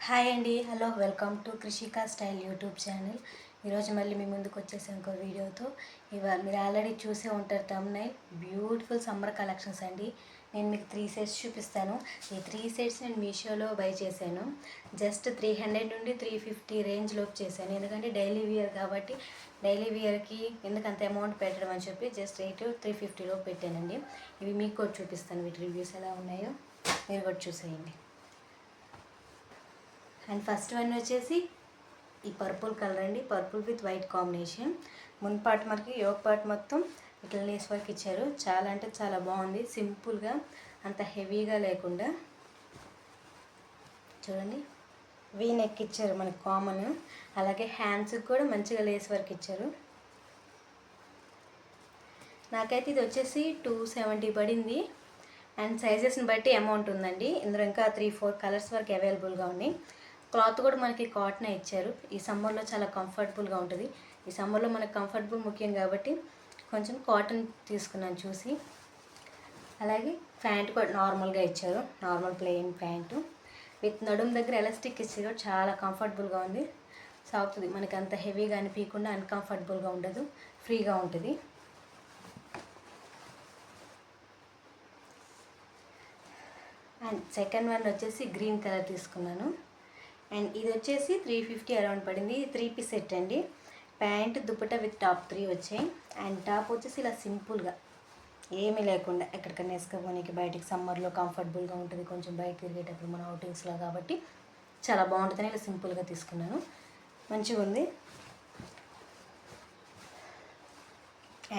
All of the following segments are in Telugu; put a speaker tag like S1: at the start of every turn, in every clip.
S1: హాయ్ అండి, hello, welcome to Krishika style YouTube channel. ఈరోజు మళ్ళీ మీ ముందుకు వచ్చేసాను ఇంకో వీడియోతో. ఇవాళ మీరు ఆల్రెడీ చూసే ఉంటారు తమ్నైల్. బ్యూటిఫుల్ సమ్మర్ కలెక్షన్స్ అండి. నేను మీకు 3 సెట్స్ చూపిస్తాను. ఈ 3 సెట్స్ నేను మీషోలో బై చేశాను. జస్ట్ 300 నుండి 350 రేంజ్లోకి చేశాను. ఎందుకంటే డైలీ వేర్ కాబట్టి డైలీ వేర్కి ఎందుకు అంత అమౌంట్ పెట్టడం అని చెప్పి జస్ట్ 350లో పెట్టానండి. ఇవి మీకు కూడా చూపిస్తాను. వీటి రివ్యూస్ ఎలా ఉన్నాయో మీరు కూడా చూసేయండి. అండ్ ఫస్ట్ వన్ వచ్చేసి ఈ పర్పుల్ కలర్ అండి. Purple with white combination. ముందు పార్ట్ మనకి యోక్ పార్ట్ మొత్తం ఇట్లా లేస్ వర్క్ ఇచ్చారు. చాలా అంటే చాలా బాగుంది. సింపుల్గా, అంత హెవీగా లేకుండా చూడండి. వీ నెక్ ఇచ్చారు మనకి కామన్. అలాగే హ్యాండ్స్కి కూడా మంచిగా లేస్ వర్క్ ఇచ్చారు. నాకైతే ఇది వచ్చేసి 270 పడింది. అండ్ సైజెస్ని బట్టి అమౌంట్ ఉందండి. ఇందులో ఇంకా 3-4 కలర్స్ వరకు అవైలబుల్గా ఉన్నాయి. క్లాత్ కూడా మనకి కాటనే ఇచ్చారు. ఈ సమ్మర్లో చాలా కంఫర్టబుల్గా ఉంటుంది. ఈ సమ్మర్లో మనకు కంఫర్టబుల్ ముఖ్యం కాబట్టి కొంచెం కాటన్ తీసుకున్నాను చూసి. అలాగే ప్యాంట్ కూడా నార్మల్గా ఇచ్చారు. నార్మల్ ప్లెయిన్ ప్యాంటు విత్ నడుము దగ్గర ఎలాస్టిక్ ఇచ్చారు. చాలా కంఫర్టబుల్గా ఉంది. సాగుతుంది మనకి, అంత హెవీగా అనిపించకుండా అన్కంఫర్టబుల్గా ఉండదు, ఫ్రీగా ఉంటుంది. అండ్ సెకండ్ వన్ వచ్చేసి గ్రీన్ కలర్ తీసుకున్నాను. అండ్ ఇది వచ్చేసి 350 అరౌండ్ పడింది. 3 పీస్ సెట్ అండి. ప్యాంట్, దుపట్టా విత్ టాప్ 3 వచ్చాయి. అండ్ టాప్ వచ్చేసి ఇలా సింపుల్గా ఏమీ లేకుండా ఎక్కడికైనా వేసుకోపోనికి బయటికి సమ్మర్లో కంఫర్టబుల్గా ఉంటుంది. కొంచెం బయట తిరిగేటప్పుడు మన అవుటింగ్స్లో కాబట్టి చాలా బాగుంటుందని ఇలా సింపుల్గా తీసుకున్నాను. మంచిగా ఉంది.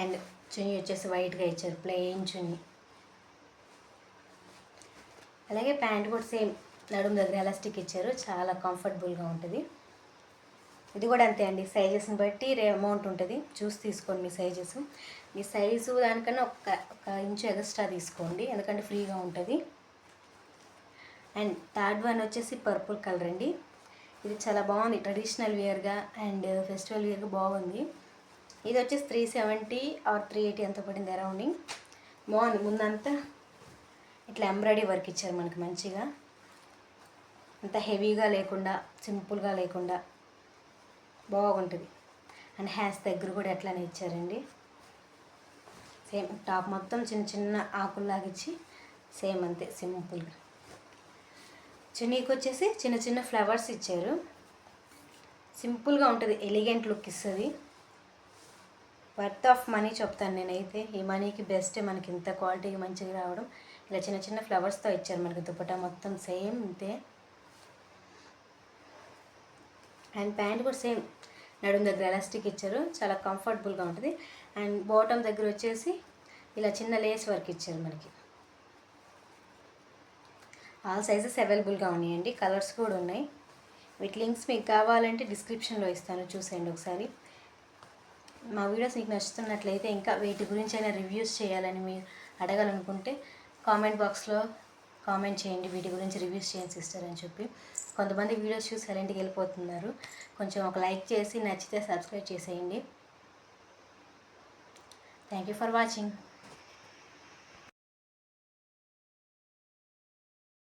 S1: అండ్ చున్నీ వచ్చేసి వైట్గా ఇచ్చారు, ప్లెయిన్ చున్నీ. అలాగే ప్యాంట్ కూడా సేమ్ నడుము దగ్గర ఎలాస్టిక్ ఇచ్చారు. చాలా కంఫర్టబుల్గా ఉంటుంది. ఇది కూడా అంతే అండి. సైజెస్ని బట్టి అమౌంట్ ఉంటుంది. చూసి తీసుకోండి మీ సైజెస్. మీ సైజు దానికన్నా ఒక ఇంచు ఎక్స్ట్రా తీసుకోండి, ఎందుకంటే ఫ్రీగా ఉంటుంది. అండ్ థర్డ్ వన్ వచ్చేసి పర్పుల్ కలర్ అండి. ఇది చాలా బాగుంది. ట్రెడిషనల్ వేర్గా అండ్ ఫెస్టివల్ వేర్గా బాగుంది. ఇది వచ్చేసి 370 ఆర్ 380 ఎంత పడింది అరౌండింగ్. బాగుంది. ముందంతా ఇట్లా ఎంబ్రాయిడరీ వర్క్ ఇచ్చారు మనకి మంచిగా. అంత హెవీగా లేకుండా, సింపుల్గా లేకుండా బాగుంటుంది. అండ్ హ్యాండ్స్ దగ్గర కూడా ఎట్లానే ఇచ్చారండి. సేమ్ టాప్ మొత్తం చిన్న చిన్న ఆకుల్లాగా ఇచ్చి సేమ్ అంతే సింపుల్గా. చున్నీకి వచ్చేసి చిన్న చిన్న ఫ్లవర్స్ ఇచ్చారు. సింపుల్గా ఉంటుంది, ఎలిగెంట్ లుక్ ఇస్తుంది. వర్త్ ఆఫ్ మనీ చెప్తాను నేనైతే. ఈ మనీకి బెస్ట్ మనకి ఇంత క్వాలిటీ మంచిగా రావడం. ఇలా చిన్న చిన్న ఫ్లవర్స్తో ఇచ్చారు మనకి. దుపట్టా మొత్తం సేమ్ ఇంతే. అండ్ ప్యాంట్ కూడా సేమ్ నడుము దగ్గర ఎలాస్టిక్ ఇచ్చారు. చాలా కంఫర్టబుల్గా ఉంటుంది. అండ్ బాటమ్ దగ్గర వచ్చేసి ఇలా చిన్న లేస్ వర్క్ ఇచ్చారు మనకి. ఆల్ సైజెస్ అవైలబుల్గా ఉన్నాయండి. కలర్స్ కూడా ఉన్నాయి. వీటి లింక్స్ మీకు కావాలంటే డిస్క్రిప్షన్లో ఇస్తాను, చూసేయండి ఒకసారి. మా వీడియోస్ మీకు నచ్చుతున్నట్లయితే, ఇంకా వీటి గురించి అయినా రివ్యూస్ చేయాలని మీరు అడగాలనుకుంటే కామెంట్ బాక్స్లో కామెంట్ చేయండి. వీటి గురించి రివ్యూస్ చేయండి సిస్టర్ అని చెప్పి. కొంతమంది వీడియోస్ చూసి సైలెంట్కి వెళ్ళిపోతున్నారు. కొంచెం ఒక లైక్ చేసి నచ్చితే సబ్స్క్రైబ్ చేసేయండి. Thank you for watching.